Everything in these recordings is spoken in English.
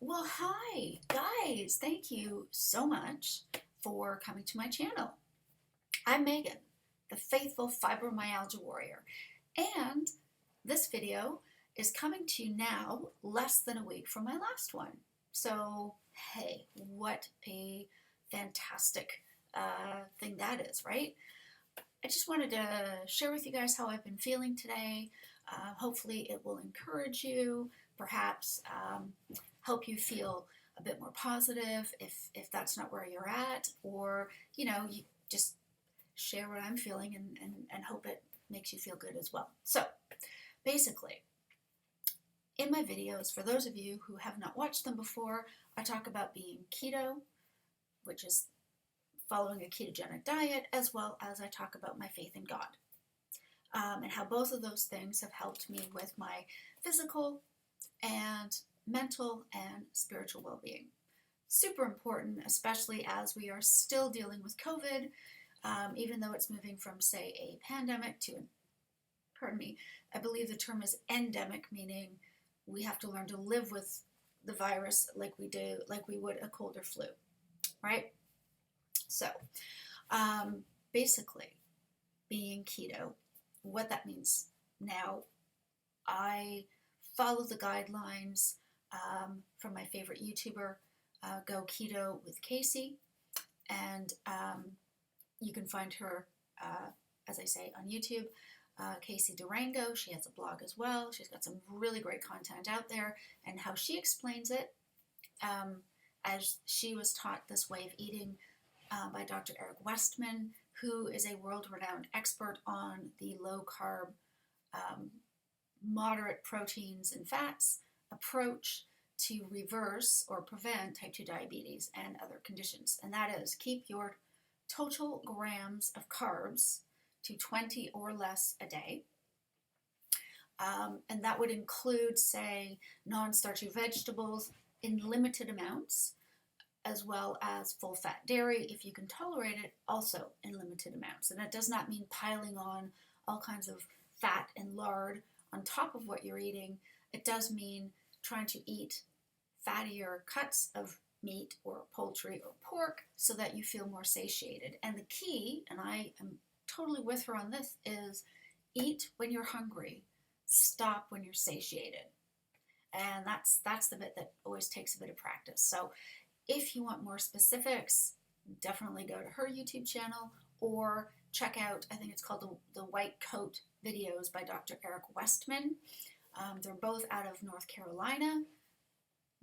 Well, hi, guys. Thank you so much for coming to my channel. I'm Megan, the faithful fibromyalgia warrior, and this video is coming to you now less than a week from my last one. So, hey, what a fantastic thing that is, right? I just wanted to share with you guys how I've been feeling today. Hopefully, it will encourage you, perhaps help you feel a bit more positive if that's not where you're at, or you just share what I'm feeling and hope it makes you feel good as well. So, basically, in my videos, for those of you who have not watched them before, I talk about being keto, which is following a ketogenic diet, as well as I talk about my faith in God, and how both of those things have helped me with my physical and mental and spiritual well-being. Super important, especially as we are still dealing with COVID, even though it's moving from, say, a pandemic to I believe the term is endemic, meaning we have to learn to live with the virus like we would a cold or flu, right? So, basically, being keto, what that means now, I follow the guidelines from my favorite YouTuber, GoKetoWithCasey, and you can find her, as I say, on YouTube, Casey Durango. She has a blog as well. She's got some really great content out there, and how she explains it, as she was taught this way of eating by Dr. Eric Westman, who is a world-renowned expert on the low-carb, moderate proteins and fats approach to reverse or prevent type 2 diabetes and other conditions. And that is, keep your total grams of carbs to 20 or less a day. And that would include, say, non-starchy vegetables in limited amounts, as well as full-fat dairy, if you can tolerate it, also in limited amounts. And that does not mean piling on all kinds of fat and lard on top of what you're eating. It does mean trying to eat fattier cuts of meat or poultry or pork so that you feel more satiated. And the key, and I am totally with her on this, is eat when you're hungry, stop when you're satiated. And that's the bit that always takes a bit of practice. So if you want more specifics, definitely go to her YouTube channel or check out, I think it's called the White Coat videos by Dr. Eric Westman. They're both out of North Carolina.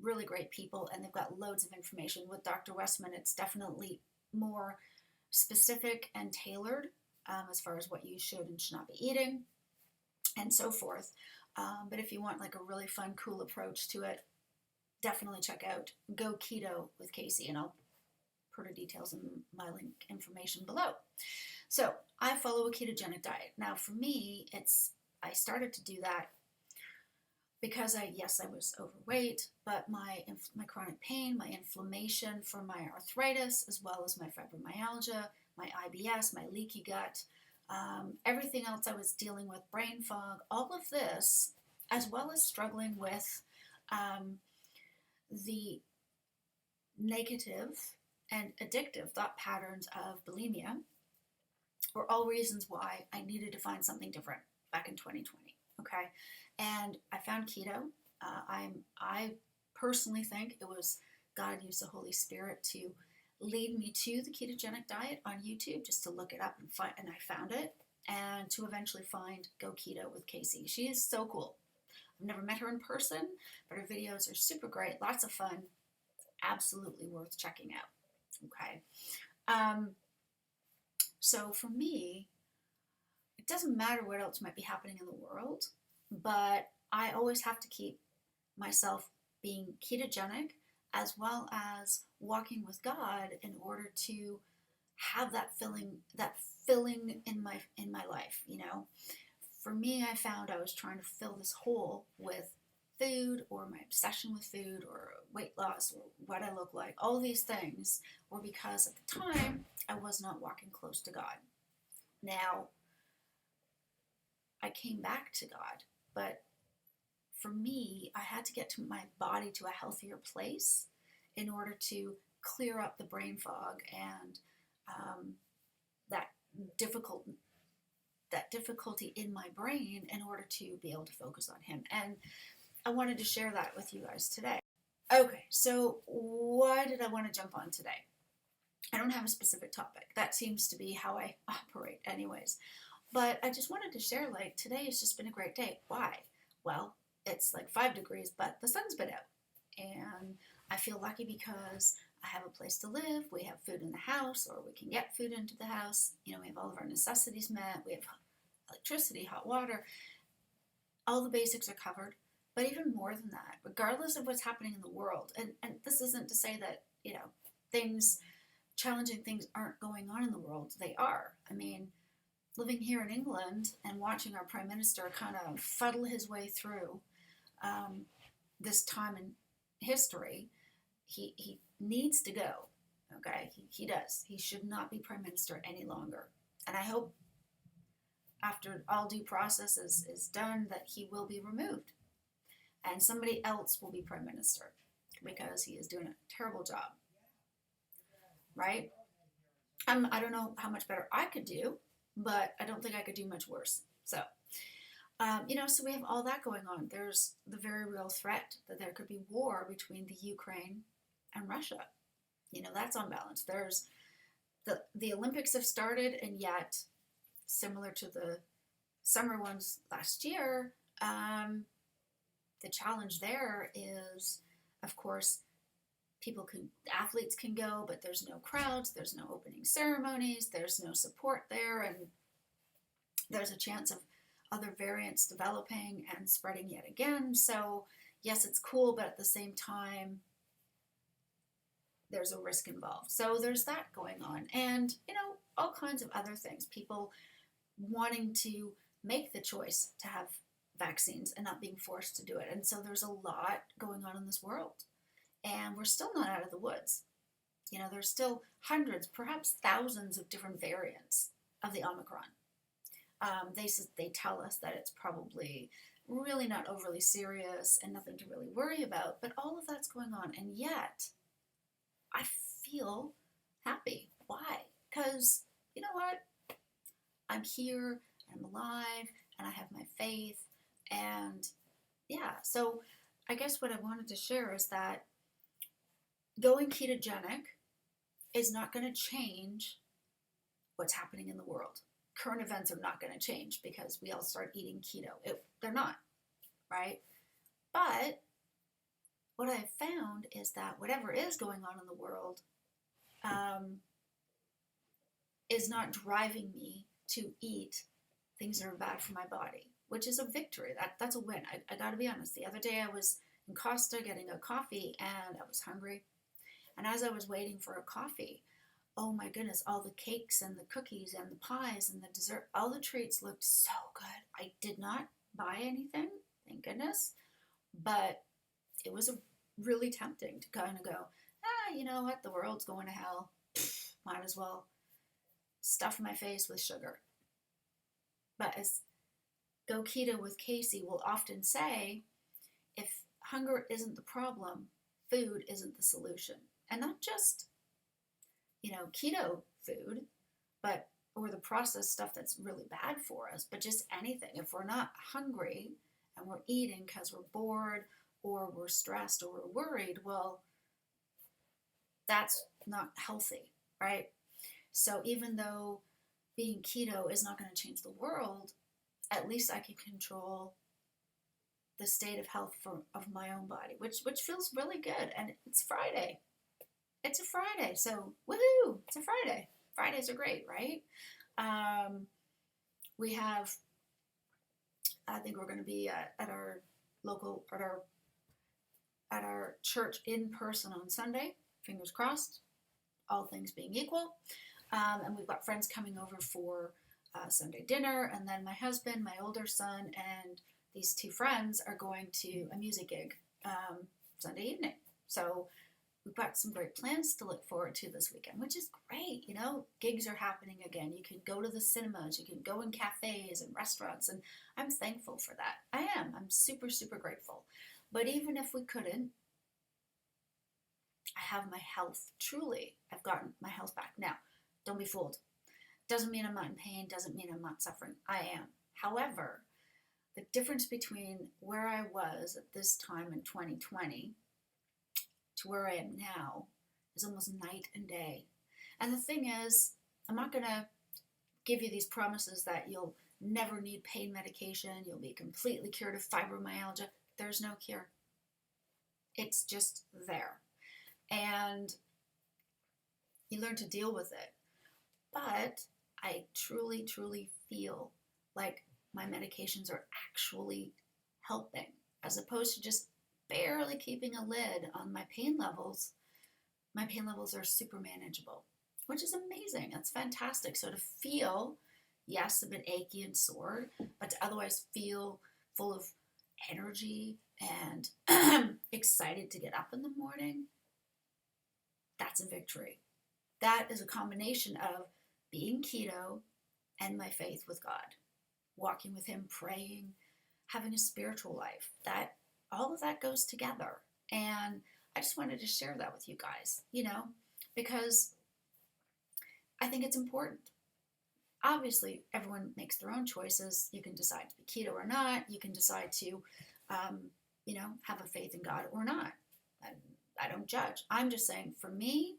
Really great people, and they've got loads of information. With Dr. Westman, it's definitely more specific and tailored as far as what you should and should not be eating and so forth. But if you want like a really fun, cool approach to it, definitely check out Go Keto with Casey, and I'll put her details in my link information below. So I follow a ketogenic diet. Now for me, I started to do that because I was overweight, but my chronic pain, my inflammation from my arthritis, as well as my fibromyalgia, my IBS, my leaky gut, everything else I was dealing with, brain fog, all of this, as well as struggling with the negative and addictive thought patterns of bulimia, were all reasons why I needed to find something different back in 2020. Okay, and I found keto. I personally think it was God used the Holy Spirit to lead me to the ketogenic diet on YouTube, just to look it up and I found it, and to eventually find Go Keto with Casey. She is so cool. I've never met her in person, but her videos are super great, lots of fun, absolutely worth checking out. Okay, so for me, it doesn't matter what else might be happening in the world, but I always have to keep myself being ketogenic as well as walking with God in order to have that filling in my life. For me, I found I was trying to fill this hole with food, or my obsession with food, or weight loss, or what I look like. All these things were because at the time I was not walking close to God. Now, I came back to God, but for me, I had to get to my body to a healthier place in order to clear up the brain fog and that difficult that difficulty in my brain in order to be able to focus on him. And I wanted to share that with you guys today. Okay, so why did I want to jump on today? I don't have a specific topic. That seems to be how I operate anyways. But I just wanted to share, like, today has just been a great day. Why? Well, it's like 5 degrees, but the sun's been out. And I feel lucky because I have a place to live. We have food in the house, or we can get food into the house. You know, we have all of our necessities met. We have electricity, hot water. All the basics are covered. But even more than that, regardless of what's happening in the world, and this isn't to say that, you know, challenging things aren't going on in the world. They are. I mean, living here in England and watching our Prime Minister kind of fuddle his way through this time in history, he needs to go. Okay, he does. He should not be Prime Minister any longer. And I hope after all due process is done that he will be removed. And somebody else will be Prime Minister because he is doing a terrible job, right? I don't know how much better I could do, but I don't think I could do much worse. So, so we have all that going on. There's the very real threat that there could be war between the Ukraine and Russia. You know, that's on balance. There's the Olympics have started, and yet, similar to the summer ones last year, the challenge there is, of course, athletes can go, but there's no crowds, there's no opening ceremonies, there's no support there, and there's a chance of other variants developing and spreading yet again. So, yes, it's cool, but at the same time, there's a risk involved. So there's that going on. And, you know, all kinds of other things. People wanting to make the choice to have vaccines and not being forced to do it. And so there's a lot going on in this world. And we're still not out of the woods. You know, there's still hundreds, perhaps thousands of different variants of the Omicron. They tell us that it's probably really not overly serious and nothing to really worry about, but all of that's going on. And yet, I feel happy. Why? Because, you know what? I'm here, I'm alive, and I have my faith. And yeah, so I guess what I wanted to share is that going ketogenic is not going to change what's happening in the world. Current events are not going to change because we all start eating keto. They're not, right? But what I've found is that whatever is going on in the world is not driving me to eat things that are bad for my body, which is a victory. That's a win. I got to be honest. The other day I was in Costa getting a coffee and I was hungry. And as I was waiting for a coffee, oh my goodness, all the cakes and the cookies and the pies and the dessert, all the treats looked so good. I did not buy anything, thank goodness, but it was really tempting to kind of go, you know what, the world's going to hell. Might as well stuff my face with sugar. But as GoKetoWithCasey will often say, if hunger isn't the problem, food isn't the solution. And not just, you know, keto food, or the processed stuff that's really bad for us, but just anything. If we're not hungry and we're eating because we're bored or we're stressed or we're worried, well, that's not healthy, right? So even though being keto is not going to change the world, at least I can control the state of health of my own body, which feels really good. And it's Friday. It's a Friday, so woohoo! It's a Friday. Fridays are great, right? We have, I think we're going to be at our church in person on Sunday. Fingers crossed, all things being equal. And we've got friends coming over for Sunday dinner, and then my husband, my older son, and these two friends are going to a music gig Sunday evening. So we've got some great plans to look forward to this weekend, which is great. You know, gigs are happening again. You can go to the cinemas, you can go in cafes and restaurants, and I'm thankful for that. I am. I'm super, super grateful. But even if we couldn't, I have my health. Truly, I've gotten my health back. Now, don't be fooled. Doesn't mean I'm not in pain, doesn't mean I'm not suffering. I am. However, the difference between where I was at this time in 2020 to where I am now is almost night and day. And the thing is, I'm not going to give you these promises that you'll never need pain medication, you'll be completely cured of fibromyalgia. There's no cure. It's just there. And you learn to deal with it. But I truly, truly feel like my medications are actually helping, as opposed to just barely keeping a lid on my pain levels. My pain levels are super manageable, which is amazing. That's fantastic. So to feel, yes, a bit achy and sore, but to otherwise feel full of energy and excited to get up in the morning, that's a victory. That is a combination of being keto and my faith with God, walking with him, praying, having a spiritual life. That all of that goes together. And I just wanted to share that with you guys, you know, because I think it's important. Obviously, everyone makes their own choices. You can decide to be keto or not. You can decide to, you know, have a faith in God or not. I don't judge. I'm just saying, for me,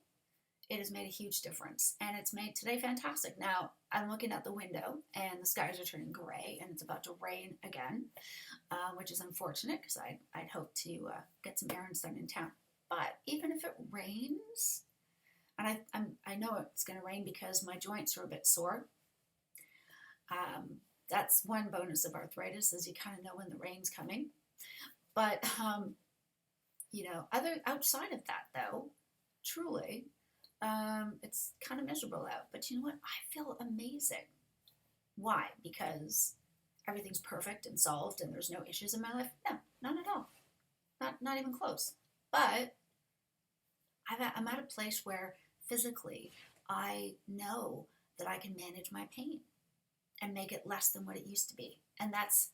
it has made a huge difference, and it's made today fantastic. Now, I'm looking out the window, and the skies are turning gray, and it's about to rain again, which is unfortunate because I'd hoped to get some errands done in town. But even if it rains, and I know it's going to rain because my joints are a bit sore. That's one bonus of arthritis, is you kind of know when the rain's coming. But you know, outside of that, though, truly, it's kind of miserable out. But you know what? I feel amazing. Why? Because everything's perfect and solved and there's no issues in my life? No, none at all. Not even close. But I'm at a place where physically I know that I can manage my pain and make it less than what it used to be. And that's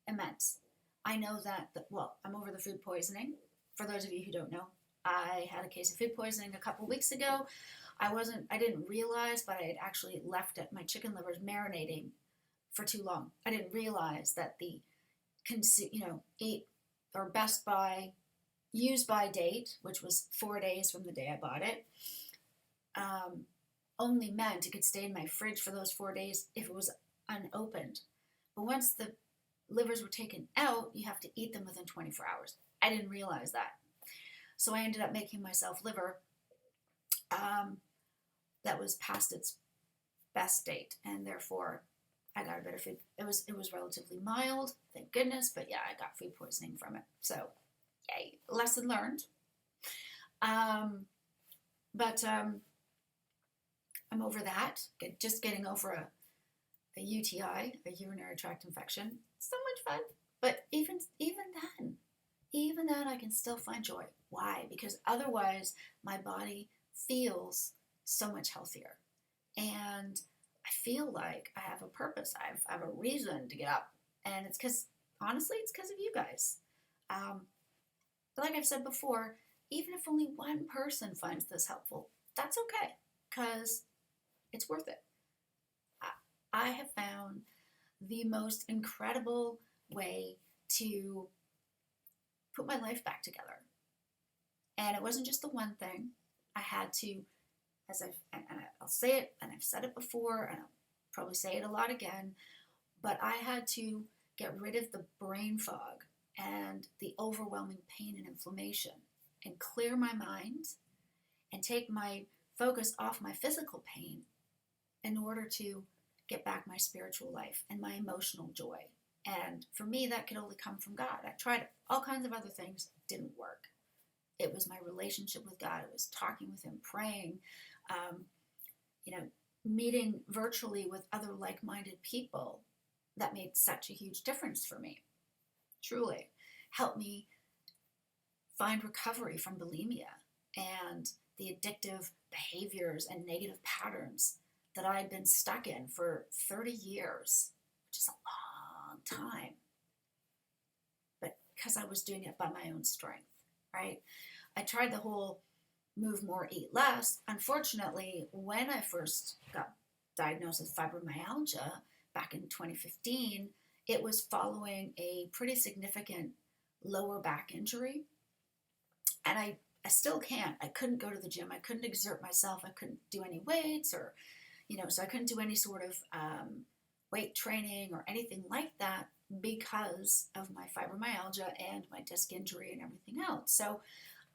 immense. I know that, well, I'm over the food poisoning. For those of you who don't know, I had a case of food poisoning a couple weeks ago. I didn't realize, but I had actually left my chicken livers marinating for too long. I didn't realize that the, eat or best by, use by date, which was 4 days from the day I bought it, only meant it could stay in my fridge for those 4 days if it was unopened. But once the livers were taken out, you have to eat them within 24 hours. I didn't realize that. So I ended up making myself liver that was past its best date, and therefore I got a bit of food. It was relatively mild, thank goodness, but yeah, I got food poisoning from it. So, yay, lesson learned. But I'm over that. Just getting over a UTI, a urinary tract infection. So much fun. But even then, I can still find joy. Why? Because otherwise, my body feels so much healthier. And I feel like I have a purpose. I have a reason to get up. And it's because, honestly, it's because of you guys. But like I've said before, even if only one person finds this helpful, that's okay, because it's worth it. I have found the most incredible way to put my life back together. And it wasn't just the one thing. I had to, I'll say it, and I've said it before, and I'll probably say it a lot again, but I had to get rid of the brain fog and the overwhelming pain and inflammation and clear my mind and take my focus off my physical pain in order to get back my spiritual life and my emotional joy. And for me, that could only come from God. I tried all kinds of other things, didn't work. It was my relationship with God. It was talking with him, praying, meeting virtually with other like-minded people that made such a huge difference for me. Truly helped me find recovery from bulimia. and the addictive behaviors and negative patterns that I had been stuck in for 30 years, which is a long time, but because I was doing it by my own strength, right? I tried the whole move more, eat less. Unfortunately, when I first got diagnosed with fibromyalgia back in 2015, it was following a pretty significant lower back injury. And I still can't. I couldn't go to the gym. I couldn't exert myself. I couldn't do any weights or, so I couldn't do any sort of weight training or anything like that because of my fibromyalgia and my disc injury and everything else. So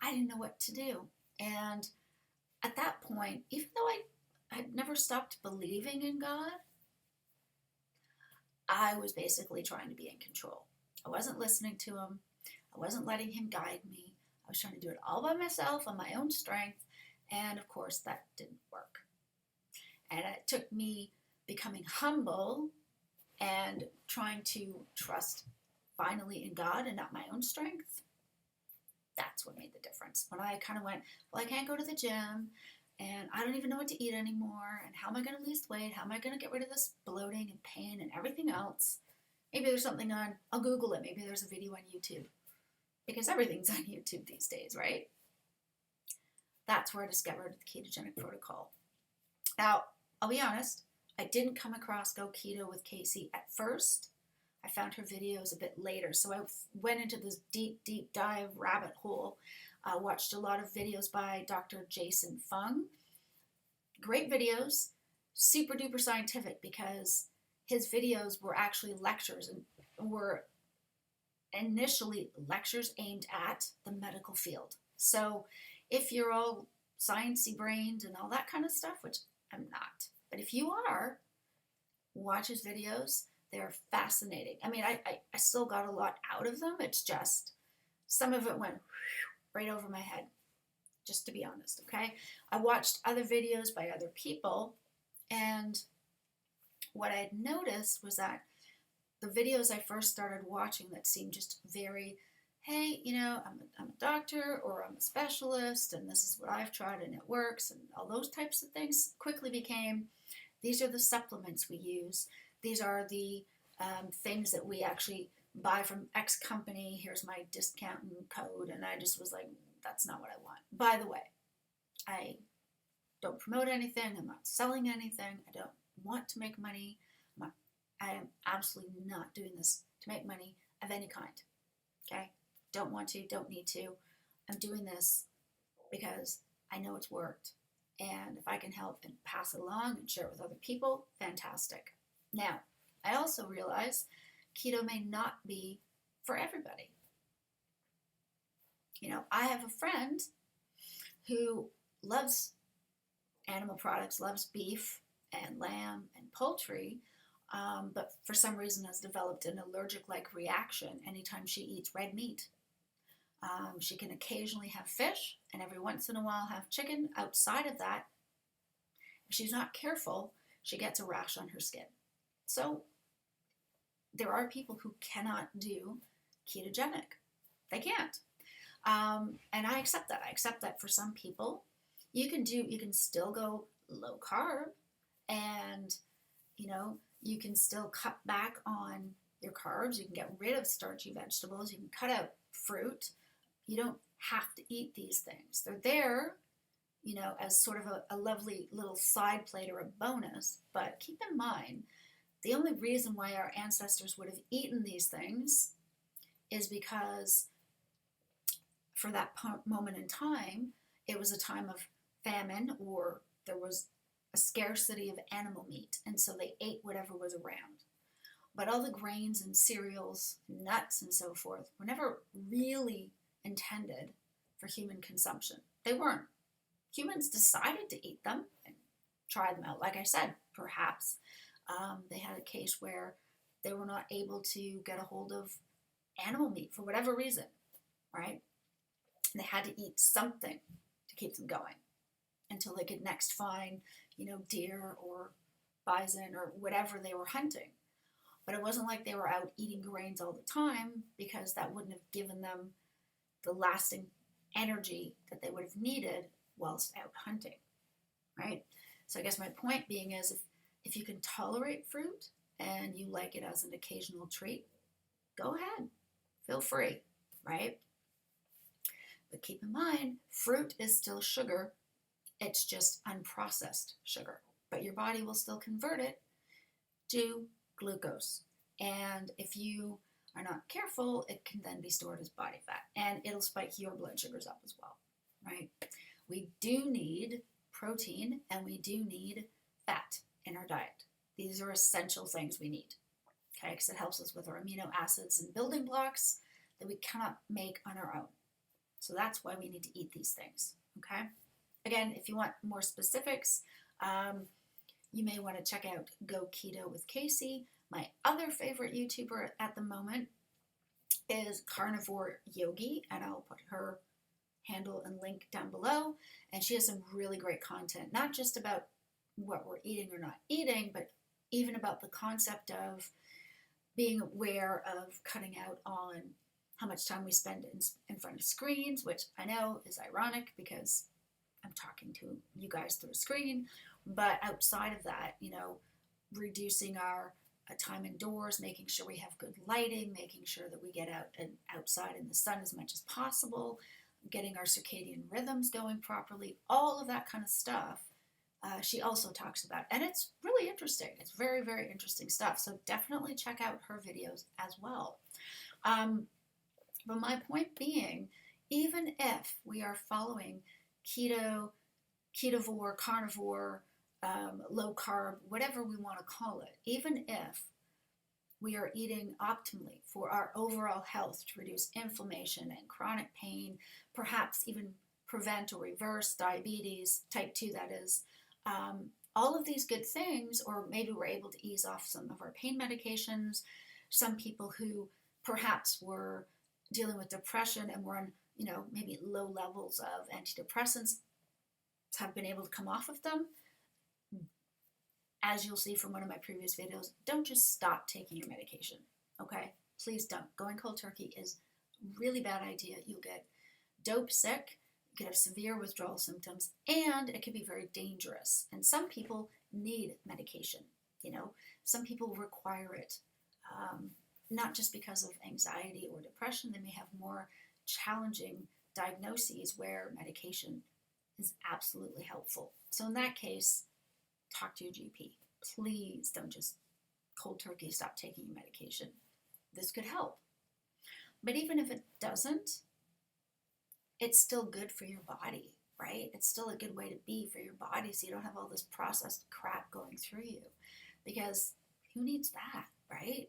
I didn't know what to do. And at that point, even though I had never stopped believing in God, I was basically trying to be in control. I wasn't listening to him. I wasn't letting him guide me. I was trying to do it all by myself on my own strength. And of course, that didn't work. And it took me becoming humble and trying to trust finally in God and not my own strength. That's what made the difference. When I kind of went, well, I can't go to the gym and I don't even know what to eat anymore. And how am I going to lose weight? How am I going to get rid of this bloating and pain and everything else? Maybe there's something on, I'll Google it. Maybe there's a video on YouTube, because everything's on YouTube these days, right? That's where I discovered the Ketogenic Protocol. Now, I'll be honest, I didn't come across GoKetoWithCasey at first. I found her videos a bit later. So I went into this deep dive rabbit hole. Watched a lot of videos by Dr. Jason Fung. Great videos, super duper scientific, because his videos were actually lectures and were initially lectures aimed at the medical field. So if you're all sciencey brained and all that kind of stuff, which I'm not, but if you are, watch his videos. They're fascinating. I mean, I still got a lot out of them. It's just some of it went right over my head, just to be honest, okay? I watched other videos by other people, and what I had noticed was that the videos I first started watching that seemed just very, hey, I'm a doctor or I'm a specialist and this is what I've tried and it works and all those types of things, quickly became, these are the supplements we use. These are the things that we actually buy from X company. Here's my discount code. And I just was like, that's not what I want. By the way, I don't promote anything. I'm not selling anything. I don't want to make money. I am absolutely not doing this to make money of any kind. Okay? Don't want to, don't need to. I'm doing this because I know it's worked. And if I can help and pass it along and share it with other people, fantastic. Now, I also realize keto may not be for everybody. I have a friend who loves animal products, loves beef and lamb and poultry, but for some reason has developed an allergic-like reaction anytime she eats red meat. She can occasionally have fish and every once in a while have chicken. Outside of that, if she's not careful, she gets a rash on her skin. So there are people who cannot do ketogenic. They can't. And I accept that. I accept that for some people, you can still go low carb and, you can still cut back on your carbs. You can get rid of starchy vegetables. You can cut out fruit. You don't have to eat these things. They're there, as sort of a lovely little side plate or a bonus. But keep in mind, the only reason why our ancestors would have eaten these things is because for that moment in time, it was a time of famine or there was a scarcity of animal meat, and so they ate whatever was around. But all the grains and cereals, nuts and so forth, were never really intended for human consumption. They weren't. Humans decided to eat them and try them out. Like I said, perhaps they had a case where they were not able to get a hold of animal meat for whatever reason, right? And they had to eat something to keep them going until they could next find, deer or bison or whatever they were hunting. But it wasn't like they were out eating grains all the time, because that wouldn't have given them the lasting energy that they would have needed whilst out hunting, right? So I guess my point being is if you can tolerate fruit and you like it as an occasional treat, go ahead, feel free, right? But keep in mind, fruit is still sugar. It's just unprocessed sugar, but your body will still convert it to glucose. And if you are not careful, it can then be stored as body fat, and it'll spike your blood sugars up as well, right? We do need protein and we do need fat in our diet. These are essential things we need, okay? Because it helps us with our amino acids and building blocks that we cannot make on our own. So that's why we need to eat these things, okay? Again, if you want more specifics, you may want to check out GoKetoWithCasey. My other favorite YouTuber at the moment is Carnivore Yogi, and I'll put her handle and link down below. And she has some really great content, not just about what we're eating or not eating, but even about the concept of being aware of cutting out on how much time we spend in front of screens, which I know is ironic because I'm talking to you guys through a screen. But outside of that, reducing our time indoors, making sure we have good lighting, making sure that we get out and outside in the sun as much as possible, getting our circadian rhythms going properly, all of that kind of stuff. She also talks about, and it's really interesting. It's very, very interesting stuff. So definitely check out her videos as well. But my point being, even if we are following keto, ketovore, carnivore, low carb, whatever we want to call it, even if we are eating optimally for our overall health to reduce inflammation and chronic pain, perhaps even prevent or reverse diabetes, type 2 that is, all of these good things, or maybe we're able to ease off some of our pain medications. Some people who perhaps were dealing with depression and were on, maybe low levels of antidepressants have been able to come off of them. As you'll see from one of my previous videos, don't just stop taking your medication, okay? Please don't. Going cold turkey is a really bad idea. You'll get dope sick, you could have severe withdrawal symptoms, and it can be very dangerous. And some people need medication, Some people require it, not just because of anxiety or depression. They may have more challenging diagnoses where medication is absolutely helpful. So in that case, talk to your GP. Please don't just cold turkey stop taking your medication. This could help. But even if it doesn't, it's still good for your body, right? It's still a good way to be for your body so you don't have all this processed crap going through you. Because who needs that, right?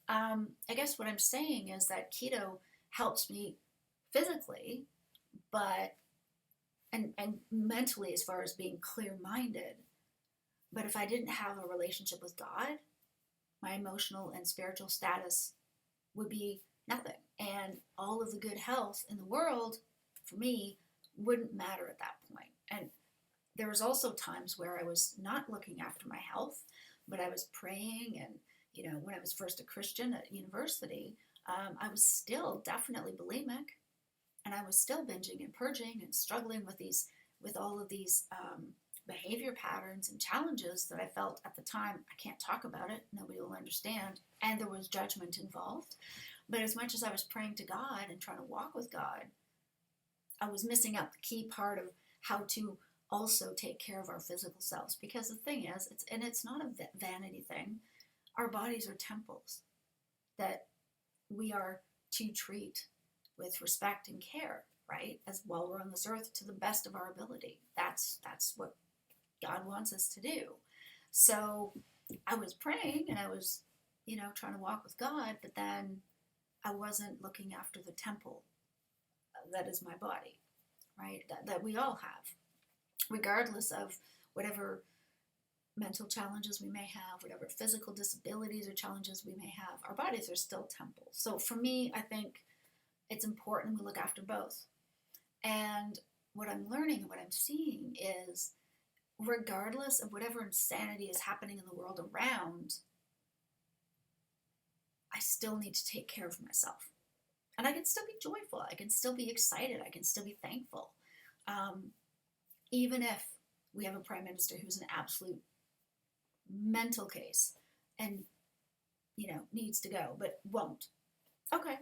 I guess what I'm saying is that keto helps me physically, but and mentally, as far as being clear-minded. But if I didn't have a relationship with God, my emotional and spiritual status would be nothing. And all of the good health in the world, for me, wouldn't matter at that point. And there was also times where I was not looking after my health, but I was praying. And, when I was first a Christian at university, I was still definitely bulimic. And I was still binging and purging and struggling with all of these behavior patterns and challenges that I felt at the time. I can't talk about it. Nobody will understand. And there was judgment involved. But as much as I was praying to God and trying to walk with God, I was missing out the key part of how to also take care of our physical selves. Because the thing is, it's not a vanity thing. Our bodies are temples that we are to treat with respect and care, right? As while we're on this earth to the best of our ability. That's what God wants us to do. So I was praying and I was, trying to walk with God, but then I wasn't looking after the temple that is my body, right? That we all have, regardless of whatever mental challenges we may have, whatever physical disabilities or challenges we may have. Our bodies are still temples. So for me, I think it's important we look after both. And what I'm learning and what I'm seeing is, regardless of whatever insanity is happening in the world around, I still need to take care of myself. And I can still be joyful. I can still be excited. I can still be thankful. Even if we have a prime minister who's an absolute mental case and, needs to go, but won't. Okay.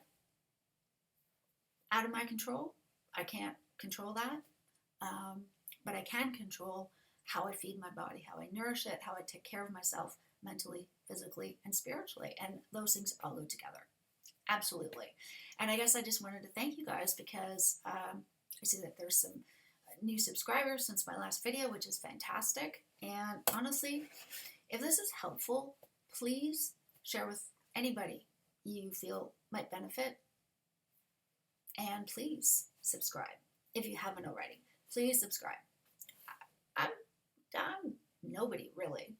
Out of my control. I can't control that. But I can control how I feed my body, how I nourish it, how I take care of myself mentally, physically, and spiritually. And those things all go together. Absolutely. And I guess I just wanted to thank you guys because I see that there's some new subscribers since my last video, which is fantastic. And honestly, if this is helpful, please share with anybody you feel might benefit. And please subscribe if you haven't already. Please subscribe. I'm nobody really,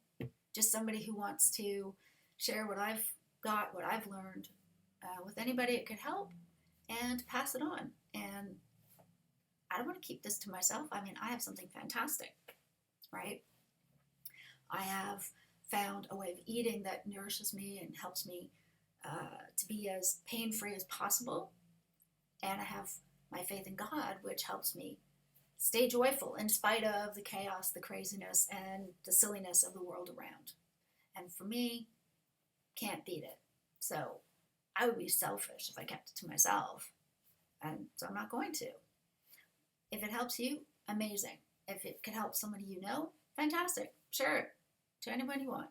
just somebody who wants to share what I've got, what I've learned with anybody it could help and pass it on. And I don't want to keep this to myself. I mean, I have something fantastic, right? I have found a way of eating that nourishes me and helps me to be as pain-free as possible. And I have my faith in God, which helps me stay joyful in spite of the chaos, the craziness, and the silliness of the world around. And for me, can't beat it. So I would be selfish if I kept it to myself. And so I'm not going to. If it helps you, amazing. If it could help somebody you know, fantastic. Share it to anyone you want.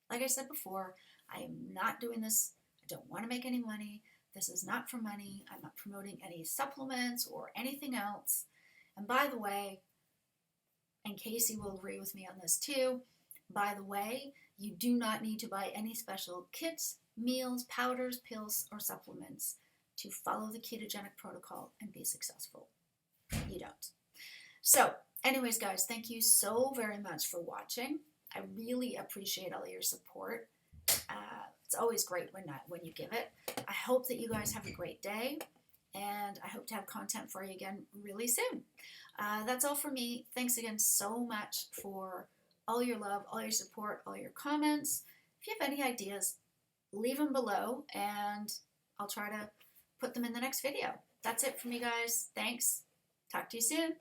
Like I said before, I am not doing this. I don't want to make any money. This is not for money. I'm not promoting any supplements or anything else. And by the way, and Casey will agree with me on this too, by the way, you do not need to buy any special kits, meals, powders, pills, or supplements to follow the ketogenic protocol and be successful. You don't. So, anyways, guys, thank you so very much for watching. I really appreciate all your support. It's always great when you give it. I hope that you guys have a great day, and I hope to have content for you again really soon. That's all for me. Thanks again so much for all your love, all your support, all your comments. If you have any ideas, leave them below, and I'll try to put them in the next video. That's it for me, guys. Thanks. Talk to you soon.